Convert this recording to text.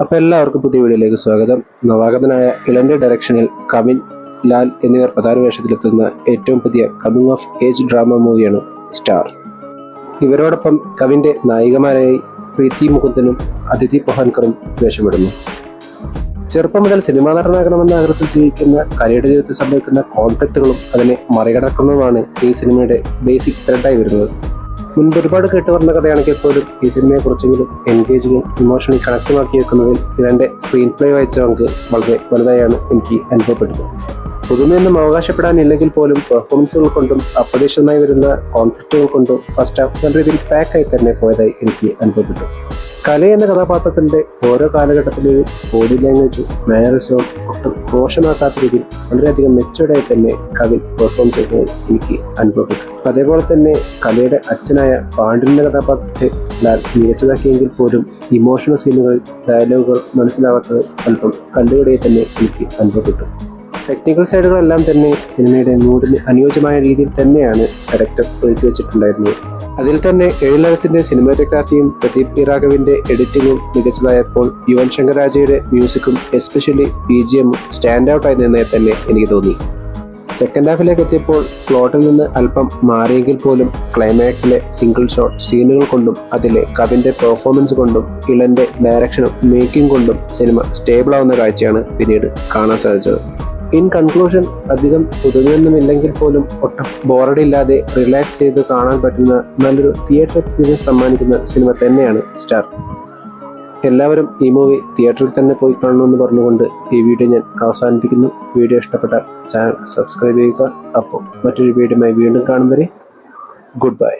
അപ്പോൾ എല്ലാവർക്കും പുതിയ വീഡിയോയിലേക്ക് സ്വാഗതം. നവാഗതനായ ഇളന്റെ ഡയറക്ഷനിൽ കവിൻ, ലാൽ എന്നിവർ പ്രധാന വേഷത്തിലെത്തുന്ന ഏറ്റവും പുതിയ കമ്മിങ് ഓഫ് ഏജ് ഡ്രാമ മൂവിയാണ് സ്റ്റാർ. ഇവരോടൊപ്പം കവിന്റെ നായികമാരായി പ്രീതി മുകുന്ദനും അദിതി പൊഹാൻകറും വേഷമിടുന്നു. ചെറുപ്പം മുതൽ സിനിമാ നടനാകണമെന്ന ആഗ്രഹത്തിൽ ജീവിക്കുന്ന കലയുടെ ജീവിതത്തിൽ സംഭവിക്കുന്ന കോൺഫ്ലിക്റ്റുകളും അതിനെ മറികടക്കുന്നതുമാണ് ഈ സിനിമയുടെ ബേസിക് ത്രെഡായി വരുന്നത്. മുൻപ് ഒരുപാട് കേട്ടുപറഞ്ഞ കഥയാണെങ്കിൽ പോലും ഈ സിനിമയെ കുറിച്ചെങ്കിലും എൻഗേജിങ്ങും ഇമോഷണലി കണക്റ്റുമാക്കി വെക്കുന്നതിൽ ഇതിൻ്റെ സ്ക്രീൻ പ്ലേ വഹിച്ച പങ്ക് വളരെ വലുതായാണ് എനിക്ക് അനുഭവപ്പെട്ടത്. പുതുമയൊന്നും അവകാശപ്പെടാനില്ലെങ്കിൽ പോലും പെർഫോമൻസുകൾ കൊണ്ടും അപ്രതീക്ഷിതമായി വരുന്ന കോൺഫ്ലിക്റ്റുകൾ കൊണ്ടും ഫസ്റ്റ് ഹാഫ് നല്ല രീതിയിൽ പാക്കായി തന്നെ പോയതായി എനിക്ക് അനുഭവപ്പെട്ടു. കല എന്ന കഥാപാത്രത്തിൻ്റെ ഓരോ കാലഘട്ടത്തിലെയും ബോഡി ലാംഗ്വേജും മാനറിസവും ഒട്ടും മോശമാക്കാത്ത രീതിയിൽ വളരെയധികം മെച്ചോർഡായി തന്നെ കവിൻ പെർഫോം ചെയ്തതായി എനിക്ക് അനുഭവപ്പെട്ടു. അതേപോലെ തന്നെ കലയുടെ അച്ഛനായ പാണ്ഡ്യൻ്റെ കഥാപാത്രത്തെ ലാൽ മികച്ചതാക്കിയെങ്കിൽ പോലും ഇമോഷണൽ സീനുകൾ, ഡയലോഗുകൾ മനസ്സിലാവാത്തത് അല്പം കല്ലുകടയിൽ തന്നെ എനിക്ക് അനുഭവപ്പെട്ടു. ടെക്നിക്കൽ സൈഡുകളെല്ലാം തന്നെ സിനിമയുടെ മൂഡിന് അനുയോജ്യമായ രീതിയിൽ തന്നെയാണ് ഡയറക്ടർ ഒരുക്കി വെച്ചിട്ടുണ്ടായിരുന്നത്. അതിൽ തന്നെ എഴിലരസിന്റെ സിനിമാറ്റോഗ്രാഫിയും പ്രദീപ് ഇറാഗവിന്റെ എഡിറ്റിംഗും മികച്ചതായപ്പോൾ യുവൻ ശങ്കർ രാജയുടെ മ്യൂസിക്കും എസ്പെഷ്യലി BGMഉം സ്റ്റാൻഡ് ഔട്ടായി നിന്നേ തന്നെ എനിക്ക് തോന്നി. സെക്കൻഡ് ഹാഫിലേക്ക് എത്തിയപ്പോൾ പ്ലോട്ടിൽ നിന്ന് അല്പം മാറിയെങ്കിൽ പോലും ക്ലൈമാക്സിലെ സിംഗിൾ ഷോട്ട് സീനുകൾ കൊണ്ടും അതിലെ കവിന്റെ പെർഫോമൻസ് കൊണ്ടും ഇളന്റെ ഡയറക്ഷനും മേക്കിംഗ് കൊണ്ടും സിനിമ സ്റ്റേബിൾ ആവുന്ന കാഴ്ചയാണ് പിന്നീട് കാണാൻ സാധിച്ചത്. ഇൻ കൺക്ലൂഷൻ, അധികം പുതുമയൊന്നുമില്ലെങ്കിൽ പോലും ഒട്ടും ബോറടില്ലാതെ റിലാക്സ് ചെയ്ത് കാണാൻ പറ്റുന്ന നല്ലൊരു തിയേറ്റർ എക്സ്പീരിയൻസ് സമ്മാനിക്കുന്ന സിനിമ തന്നെയാണ് സ്റ്റാർ. എല്ലാവരും ഈ മൂവി തിയേറ്ററിൽ തന്നെ പോയി കാണണമെന്ന് പറഞ്ഞുകൊണ്ട് ഈ വീഡിയോ ഞാൻ അവസാനിപ്പിക്കുന്നു. വീഡിയോ ഇഷ്ടപ്പെട്ടാൽ ചാനൽ സബ്സ്ക്രൈബ് ചെയ്യുക. അപ്പോൾ മറ്റൊരു വീഡിയോയുമായി വീണ്ടും കാണും വരെ ഗുഡ് ബൈ.